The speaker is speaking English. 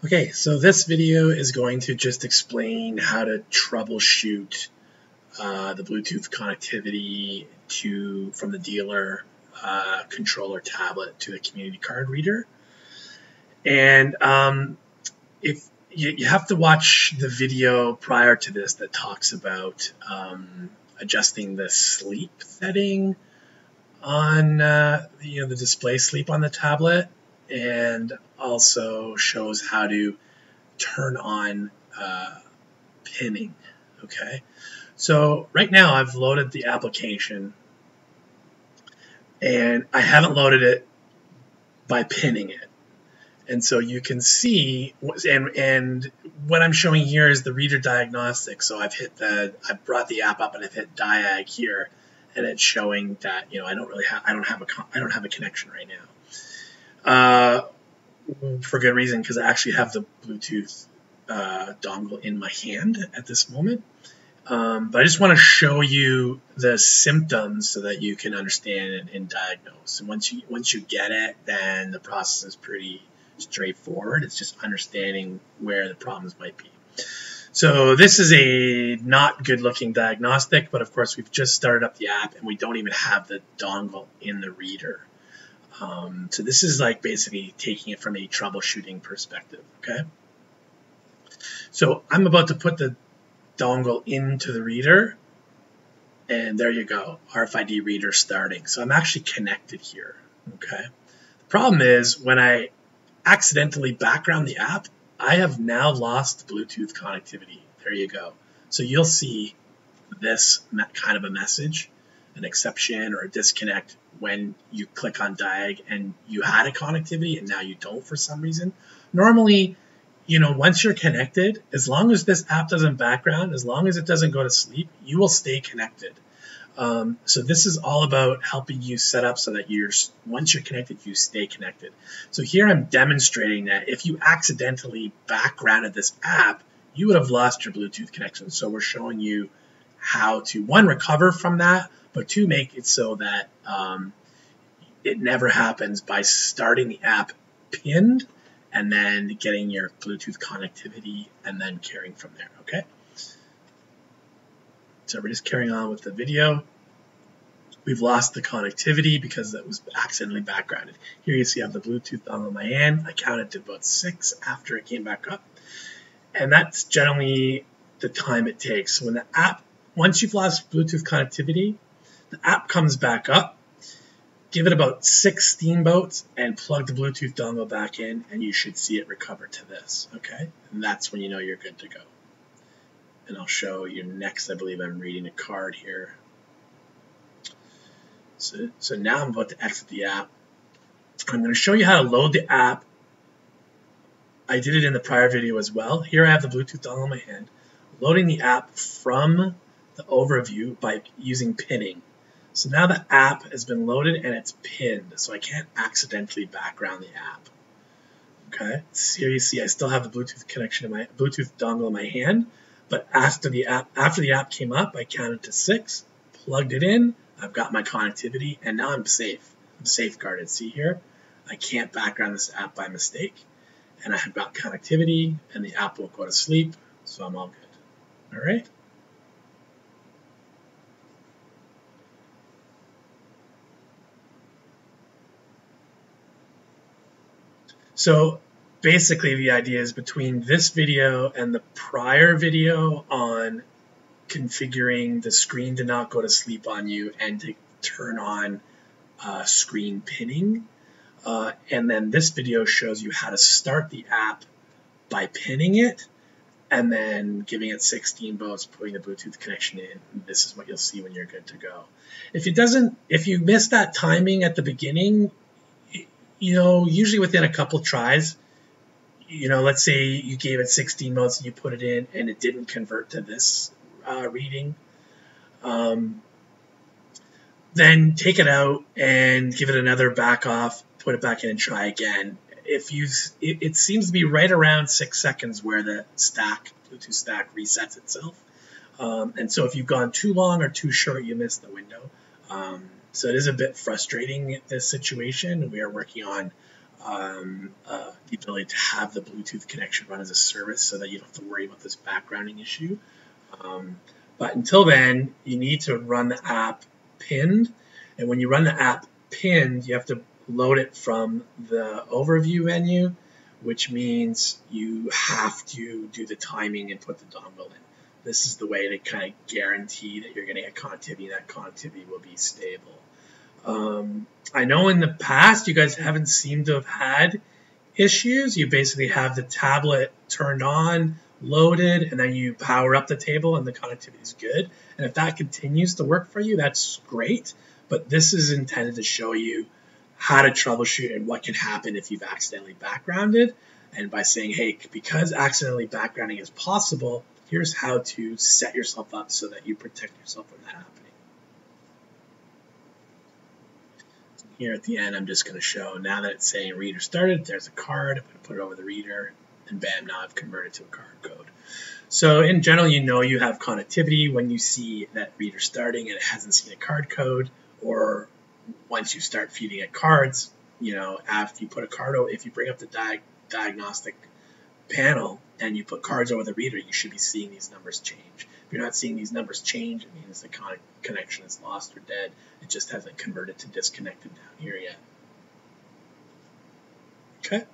Okay, so this video is going to just explain how to troubleshoot the Bluetooth connectivity from the dealer controller tablet to the community card reader. And if you have to watch the video prior to this that talks about adjusting the sleep setting on the display sleep on the tablet, and also shows how to turn on pinning. Okay, so right now I've loaded the application and I haven't loaded it by pinning it. And so you can see, and what I'm showing here is the reader diagnostic. So I've brought the app up and I've hit diag here, and it's showing that I don't have a connection right now. For good reason, because I actually have the Bluetooth dongle in my hand at this moment. But I just want to show you the symptoms so that you can understand and diagnose. And once you get it, then the process is pretty straightforward. It's just understanding where the problems might be. So this is a not good looking diagnostic, but of course we've just started up the app and we don't even have the dongle in the reader. So this is like basically taking it from a troubleshooting perspective, okay? So I'm about to put the dongle into the reader, and there you go, RFID reader starting. So I'm actually connected here, okay? The problem is when I accidentally background the app, I have now lost Bluetooth connectivity. There you go. So you'll see this kind of a message, an exception or a disconnect when you click on diag and you had a connectivity and now you don't for some reason. Normally, once you're connected, as long as this app doesn't background, as long as it doesn't go to sleep, you will stay connected. So this is all about helping you set up so that once you're connected, you stay connected. So here I'm demonstrating that if you accidentally backgrounded this app, you would have lost your Bluetooth connection. So we're showing you how to, one, recover from that, but two, make it so that it never happens by starting the app pinned and then getting your Bluetooth connectivity and then carrying from there, okay? So we're just carrying on with the video. We've lost the connectivity because it was accidentally backgrounded. Here you see I have the Bluetooth dongle in my hand. I counted to about 6 after it came back up. And that's generally the time it takes. So when the app, once you've lost Bluetooth connectivity, the app comes back up. Give it about 6 steamboats and plug the Bluetooth dongle back in, and you should see it recover to this, okay? And that's when you know you're good to go. And I'll show you next. I believe I'm reading a card here. So now I'm about to exit the app. I'm going to show you how to load the app. I did it in the prior video as well. Here I have the Bluetooth dongle in my hand. Loading the app from the overview by using pinning. So now the app has been loaded and it's pinned, so I can't accidentally background the app. Okay, so here you see I still have the Bluetooth connection in my Bluetooth dongle in my hand, but after the app came up, I counted to 6, plugged it in, I've got my connectivity, and now I'm safe. I'm safeguarded. See here, I can't background this app by mistake, and I have got connectivity, and the app won't go to sleep, so I'm all good. All right. So basically the idea is between this video and the prior video on configuring the screen to not go to sleep on you and to turn on screen pinning. And then this video shows you how to start the app by pinning it and then giving it 16 volts, putting the Bluetooth connection in. This is what you'll see when you're good to go. If you miss that timing at the beginning, usually within a couple tries, let's say you gave it 16 volts and you put it in and it didn't convert to this reading, then take it out and give it another back off, put it back in and try again. It seems to be right around 6 seconds where the Bluetooth stack resets itself. And so if you've gone too long or too short, you miss the window. So it is a bit frustrating, this situation. We are working on the ability to have the Bluetooth connection run as a service so that you don't have to worry about this backgrounding issue. But until then, you need to run the app pinned. And when you run the app pinned, you have to load it from the overview menu, which means you have to do the timing and put the dongle in. This is the way to kind of guarantee that you're going to get connectivity, and that connectivity will be stable. I know in the past you guys haven't seemed to have had issues. You basically have the tablet turned on, loaded, and then you power up the table and the connectivity is good. And if that continues to work for you, that's great. But this is intended to show you how to troubleshoot and what can happen if you've accidentally backgrounded. And by saying, hey, because accidentally backgrounding is possible, here's how to set yourself up so that you protect yourself from that happening. Here at the end, I'm just going to show, now that it's saying reader started, there's a card. I'm going to put it over the reader, and bam, now I've converted to a card code. So in general, you know you have connectivity when you see that reader starting and it hasn't seen a card code, or once you start feeding it cards, you know, after you put a card over, if you bring up the diagnostic panel and you put cards over the reader, you should be seeing these numbers change. If you're not seeing these numbers change, it means the connection is lost or dead. It just hasn't converted to disconnected down here yet. Okay.